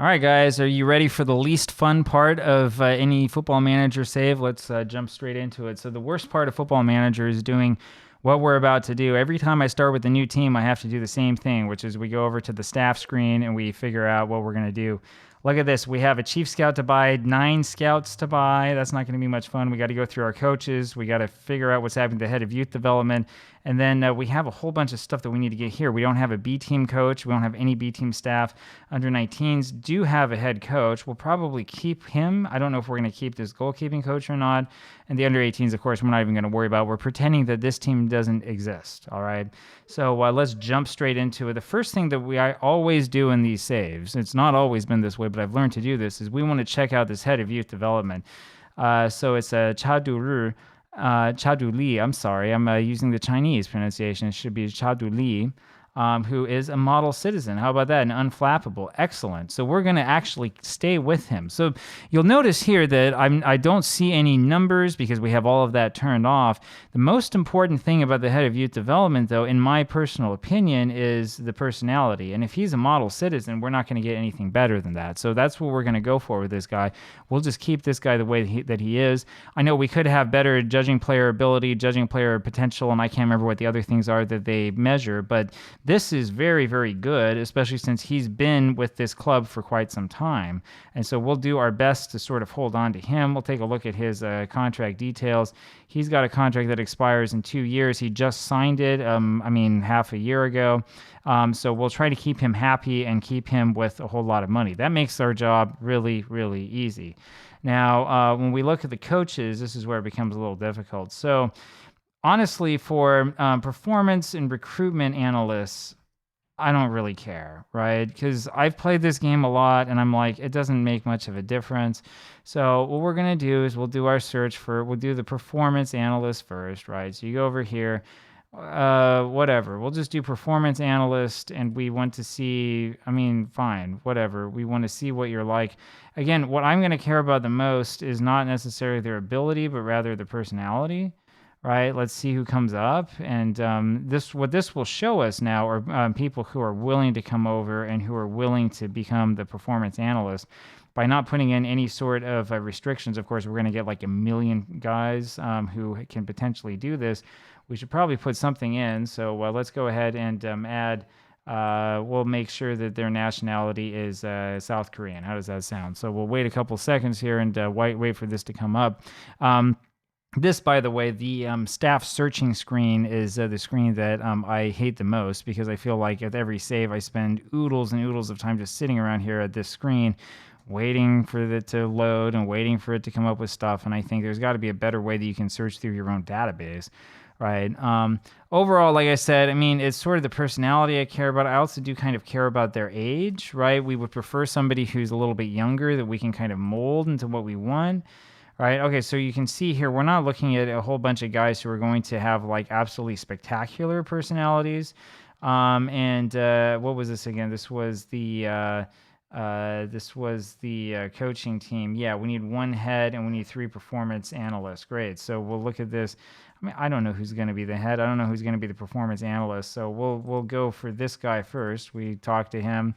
All right, guys, are you ready for the least fun part of any football manager save? Let's jump straight into it. So, the worst part of football manager is doing what we're about to do. Every time I start with a new team, I have to do the same thing, which is we go over to the staff screen and we figure out what we're going to do. Look at this. We have a chief scout to buy, 9 scouts to buy. That's not going to be much fun. We got to go through our coaches. We got to figure out what's happening to the head of youth development. And then we have a whole bunch of stuff that we need to get here. We don't have a B team coach. We don't have any B team staff. Under 19s do have a head coach. We'll probably keep him. I don't know if we're going to keep this goalkeeping coach or not. And the under 18s, of course, we're not even going to worry about. We're pretending that this team doesn't exist. All right. So let's jump straight into it. The first thing that I always do in these saves, it's not always been this way, but I've learned to do this, is we want to check out this head of youth development. So it's a Chadu Li. I'm sorry, I'm using the Chinese pronunciation. It should be Chadu Li. Who is a model citizen. How about that? An unflappable. Excellent. So we're going to actually stay with him. So you'll notice here that I don't see any numbers because we have all of that turned off. The most important thing about the head of youth development, though, in my personal opinion, is the personality. And if he's a model citizen, we're not going to get anything better than that. So that's what we're going to go for with this guy. We'll just keep this guy the way that he is. I know we could have better judging player ability, judging player potential, and I can't remember what the other things are that they measure, but this is very, very good, especially since he's been with this club for quite some time. And so we'll do our best to sort of hold on to him. We'll take a look at his contract details. He's got a contract that expires in 2 years. He just signed it, half a year ago. So we'll try to keep him happy and keep him with a whole lot of money. That makes our job really, really easy. Now, when we look at the coaches, this is where it becomes a little difficult. So honestly, for performance and recruitment analysts, I don't really care, right? Because I've played this game a lot, and I'm like, it doesn't make much of a difference. So what we're going to do is we'll do our search we'll do the performance analyst first, right? So you go over here, whatever. We'll just do performance analyst, and we want to see, fine, whatever. We want to see what you're like. Again, what I'm going to care about the most is not necessarily their ability, but rather the personality. Right, let's see who comes up, and what this will show us now are people who are willing to come over and who are willing to become the performance analyst. By not putting in any sort of restrictions, of course, we're going to get like a million guys who can potentially do this. We should probably put something in, so let's go ahead and add. We'll make sure that their nationality is South Korean. How does that sound? So we'll wait a couple seconds here and wait for this to come up. This, by the way, the staff searching screen is the screen that I hate the most because I feel like at every save I spend oodles and oodles of time just sitting around here at this screen waiting for it to load and waiting for it to come up with stuff. And I think there's got to be a better way that you can search through your own database, right? Overall, like I said, it's sort of the personality I care about. I also do kind of care about their age, right? We would prefer somebody who's a little bit younger that we can kind of mold into what we want. Right. Okay. So you can see here, we're not looking at a whole bunch of guys who are going to have like absolutely spectacular personalities. What was this again? This was the coaching team. Yeah. We need 1 head and we need 3 performance analysts. Great. So we'll look at this. I don't know who's going to be the head. I don't know who's going to be the performance analyst. So we'll go for this guy first. We talk to him.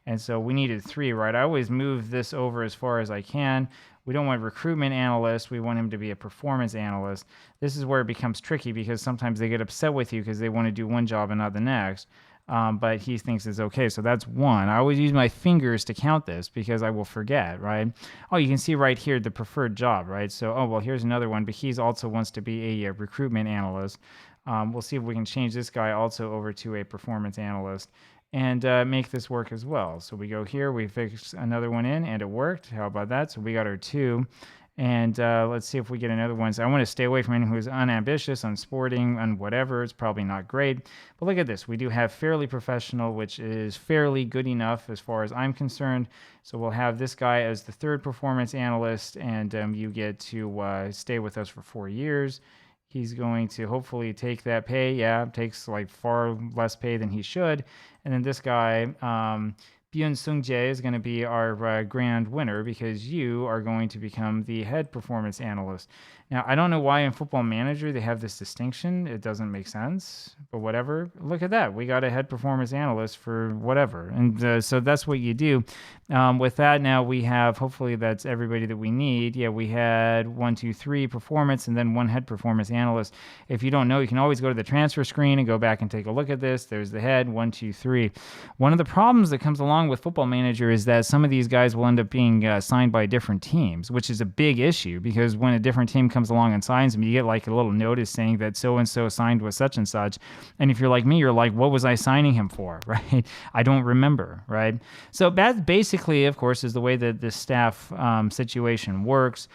And so we needed 3, right? I always move this over as far as I can. We don't want recruitment analyst. We want him to be a performance analyst. This is where it becomes tricky because sometimes they get upset with you because they want to do one job and not the next. But he thinks it's okay. So that's 1. I always use my fingers to count this because I will forget, right? Oh, you can see right here the preferred job, right? So, here's another one, but he also wants to be a recruitment analyst. We'll see if we can change this guy also over to a performance analyst and make this work as well. So we go here, we fix another one in, and it worked. How about that? So we got our 2. And let's see if we get another one. So I want to stay away from anyone who's unambitious, unsporting, and whatever. It's probably not great. But look at this. We do have fairly professional, which is fairly good enough as far as I'm concerned. So we'll have this guy as the 3rd performance analyst, and you get to stay with us for 4 years. He's going to hopefully take that pay. Yeah, takes like far less pay than he should. And then this guy, Byun Sung Jae is going to be our grand winner because you are going to become the head performance analyst. Now, I don't know why in Football Manager they have this distinction. It doesn't make sense, but whatever. Look at that. We got a head performance analyst for whatever. And so that's what you do. With that, now we have, hopefully that's everybody that we need. Yeah, we had 1, 2, 3 performance and then 1 head performance analyst. If you don't know, you can always go to the transfer screen and go back and take a look at this. There's the head, 1, 2, 3. One of the problems that comes along with Football Manager is that some of these guys will end up being signed by different teams, which is a big issue because when a different team comes along and signs them, you get like a little notice saying that so-and-so signed with such and such. And if you're like me, you're like, what was I signing him for, right? I don't remember, right? So that basically, of course, is the way that this staff situation works.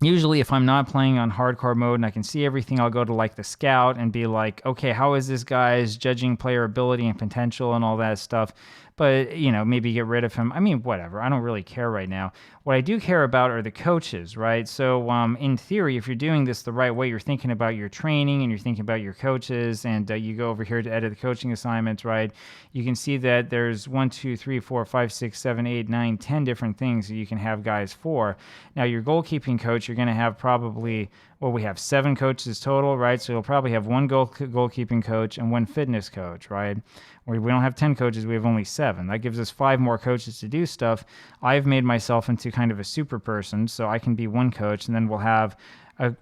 Usually if I'm not playing on hardcore mode and I can see everything, I'll go to like the scout and be like, okay, how is this guy's judging player ability and potential and all that stuff? But, maybe get rid of him. I mean, whatever. I don't really care right now. What I do care about are the coaches, right? So in theory, if you're doing this the right way, you're thinking about your training and you're thinking about your coaches, and you go over here to edit the coaching assignments, right? You can see that there's 1, 2, 3, 4, 5, 6, 7, 8, 9, 10 different things that you can have guys for. Now, your goalkeeping coach, you're going to have probably, we have 7 coaches total, right? So you'll probably have 1 goalkeeping coach and 1 fitness coach, right? Where we don't have 10 coaches, we have only 7. That gives us 5 more coaches to do stuff. I've made myself into kind of a super person, so I can be 1 coach, and then we'll have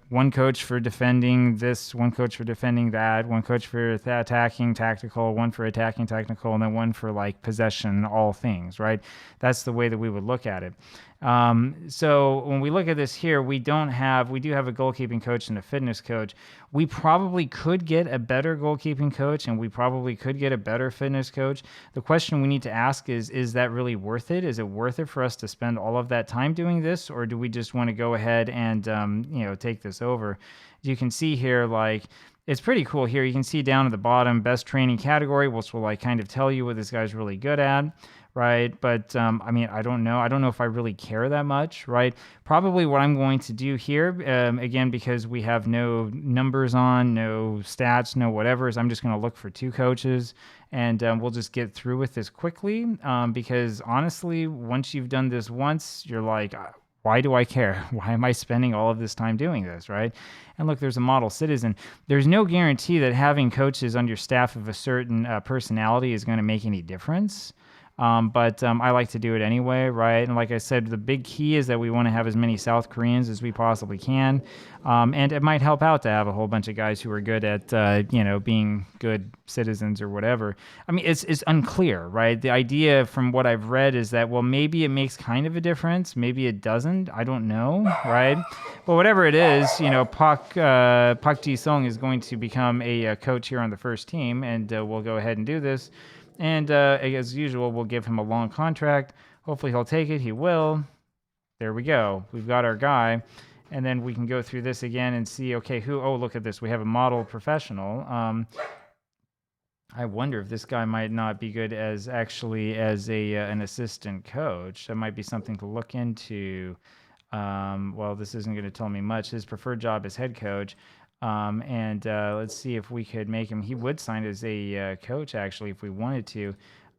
1 coach for defending this, 1 coach for defending that, 1 coach for attacking tactical, 1 for attacking technical, and then 1 for like possession, all things, right? That's the way that we would look at it. So when we look at this here, we do have a goalkeeping coach and a fitness coach. We probably could get a better goalkeeping coach and we probably could get a better fitness coach. The question we need to ask is that really worth it? Is it worth it for us to spend all of that time doing this? Or do we just want to go ahead and, take this over? You can see here, like, it's pretty cool here. You can see down at the bottom, best training category, which will like kind of tell you what this guy's really good at. Right. But I don't know. I don't know if I really care that much. Right. Probably what I'm going to do here, again, because we have no numbers on, no stats, no whatever, is I'm just going to look for 2 coaches and we'll just get through with this quickly. Because honestly, once you've done this once, you're like, why do I care? Why am I spending all of this time doing this, right? And look, there's a model citizen. There's no guarantee that having coaches on your staff of a certain personality is going to make any difference. But I like to do it anyway, right? And like I said, the big key is that we want to have as many South Koreans as we possibly can. And it might help out to have a whole bunch of guys who are good at, being good citizens or whatever. I mean, it's unclear, right? The idea from what I've read is that, well, maybe it makes kind of a difference. Maybe it doesn't. I don't know, right? But whatever it is, Park Ji-sung is going to become a coach here on the first team, and we'll go ahead and do this. And as usual, we'll give him a long contract. Hopefully he'll take it. He will. There we go. We've got our guy. And then we can go through this again and see, okay, look at this. We have a model professional. I wonder if this guy might not be good as an assistant coach. That might be something to look into. This isn't going to tell me much. His preferred job is head coach. Let's see if we could make him. He would sign as a coach, actually, if we wanted to.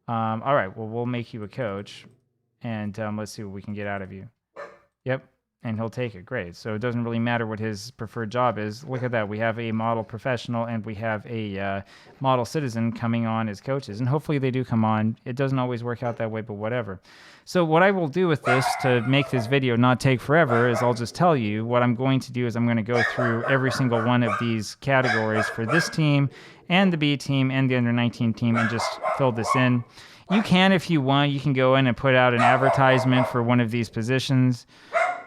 All right, well, we'll make you a coach, and let's see what we can get out of you. Yep, and he'll take it. Great. So it doesn't really matter what his preferred job is. Look at that. We have a model professional, and we have a model citizen coming on as coaches, and hopefully they do come on. It doesn't always work out that way, but whatever. So what I will do with this to make this video not take forever is I'll just tell you what I'm going to do is I'm going to go through every single one of these categories for this team and the B team and the under-19 team and just fill this in. You can, if you want, you can go in and put out an advertisement for one of these positions.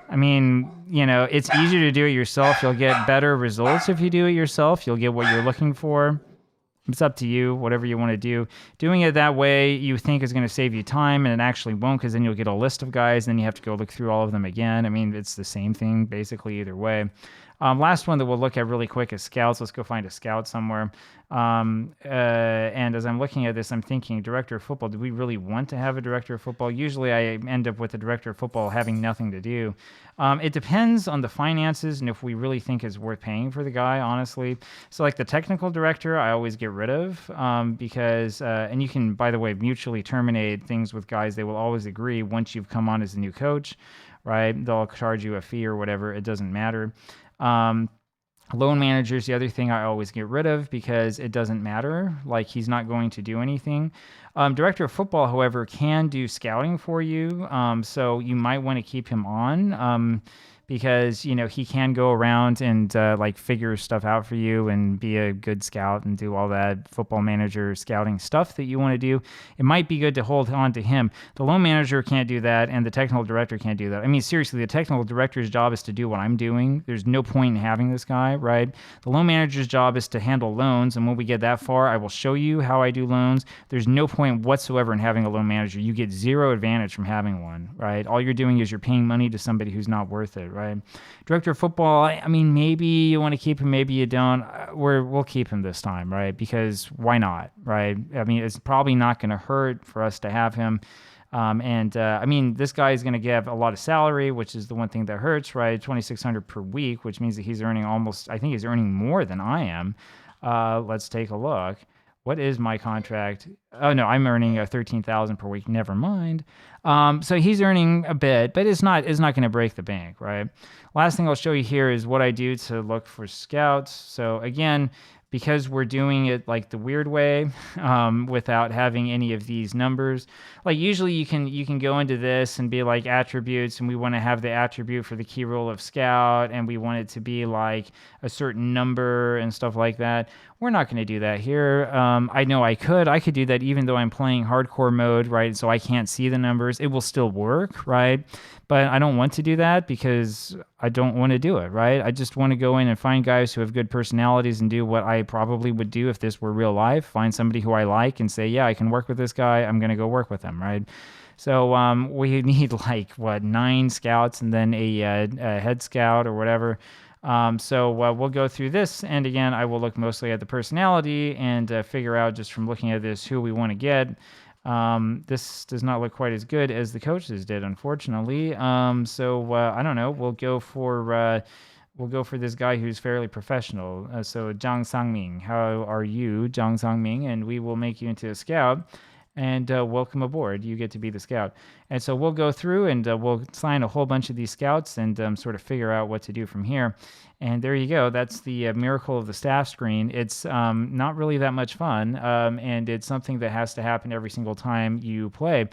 I mean, it's easier to do it yourself. You'll get better results if you do it yourself. You'll get what you're looking for. It's up to you, whatever you want to do. Doing it that way you think is going to save you time, and it actually won't, because then you'll get a list of guys, and then you have to go look through all of them again. I mean, it's the same thing basically either way. Last one that we'll look at really quick is scouts. Let's go find a scout somewhere. And as I'm looking at this, I'm thinking, director of football, do we really want to have a director of football? Usually I end up with the director of football having nothing to do. It depends on the finances and if we really think it's worth paying for the guy, honestly. So like the technical director, I always get rid of because, and you can, by the way, mutually terminate things with guys. They will always agree once you've come on as a new coach, right? They'll charge you a fee or whatever. It doesn't matter. Loan manager is the other thing I always get rid of because it doesn't matter. Like he's not going to do anything. Director of football, however, can do scouting for you. So you might want to keep him on because, you know, he can go around and like figure stuff out for you and be a good scout and do all that football manager scouting stuff that you want to do. It might be good to hold on to him. The loan manager can't do that and the technical director can't do that. I mean, seriously, the technical director's job is to do what I'm doing. There's no point in having this guy, right? The loan manager's job is to handle loans, and when we get that far, I will show you how I do loans. There's no point whatsoever in having a loan manager. You get zero advantage from having one, right? All you're doing is you're paying money to somebody who's not worth it, right? Director of football, I mean, maybe you want to keep him, maybe you don't. We'll keep him this time, right? Because why not, right? I mean, it's probably not going to hurt for us to have him. I mean, this guy is going to give a lot of salary, which is the one thing that hurts, right? $2,600 per week, which means that he's earning I think he's earning more than I am. Let's take a look. What is my contract? Oh no, I'm earning $13,000 per week. Never mind. So he's earning a bit, but it's not going to break the bank, right? Last thing I'll show you here is what I do to look for scouts. So again, because we're doing it like the weird way, without having any of these numbers. Like usually you can go into this and be like attributes, and we want to have the attribute for the key role of scout, and we want it to be like a certain number and stuff like that. We're not going to do that here. I know I could do that even though I'm playing hardcore mode, right? So I can't see the numbers. It will still work, right? But I don't want to do that because I don't want to do it, right? I just want to go in and find guys who have good personalities and do what I probably would do if this were real life. Find somebody who I like and say, yeah, I can work with this guy. I'm going to go work with him, right? So we need like, 9 scouts and then a head scout or whatever. So we'll go through this, and again, I will look mostly at the personality and figure out just from looking at this who we want to get. This does not look quite as good as the coaches did, unfortunately. So I don't know. We'll go for this guy who's fairly professional. So Zhang Sangming, how are you, Zhang Sangming? And we will make you into a scout. And welcome aboard. You get to be the scout. And so we'll go through and we'll sign a whole bunch of these scouts and sort of figure out what to do from here. And there you go. That's the miracle of the staff screen. It's not really that much fun, and it's something that has to happen every single time you play.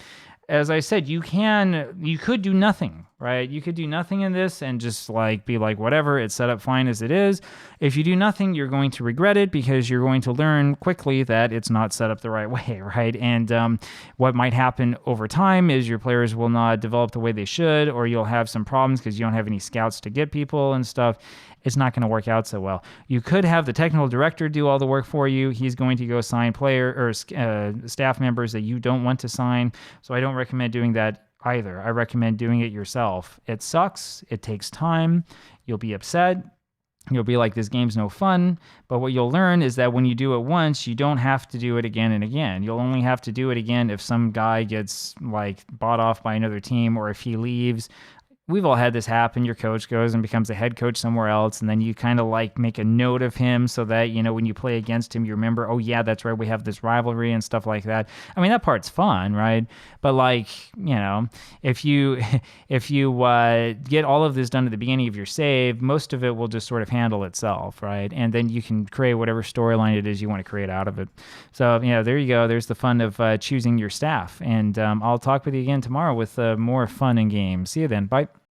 As I said, you could do nothing, right? You could do nothing in this and just like be like, whatever, it's set up fine as it is. If you do nothing, you're going to regret it because you're going to learn quickly that it's not set up the right way, right? And what might happen over time is your players will not develop the way they should, or you'll have some problems because you don't have any scouts to get people and stuff. It's not going to work out so well. You could have the technical director do all the work for you. He's going to go sign player or staff members that you don't want to sign. So I don't recommend doing that either. I recommend doing it yourself. It sucks. It takes time. You'll be upset. You'll be like, this game's no fun. But what you'll learn is that when you do it once, you don't have to do it again and again. You'll only have to do it again if some guy gets like bought off by another team, or if he leaves. We've all had this happen. Your coach goes and becomes a head coach somewhere else, and then you kind of like make a note of him so that, you know, when you play against him, you remember, oh yeah, that's right, we have this rivalry and stuff like that. I mean, that part's fun, right? But like, you know, if you get all of this done at the beginning of your save, most of it will just sort of handle itself, right? And then you can create whatever storyline it is you want to create out of it. So, you know, there you go. There's the fun of choosing your staff. And I'll talk with you again tomorrow with more fun and games. See you then. Bye.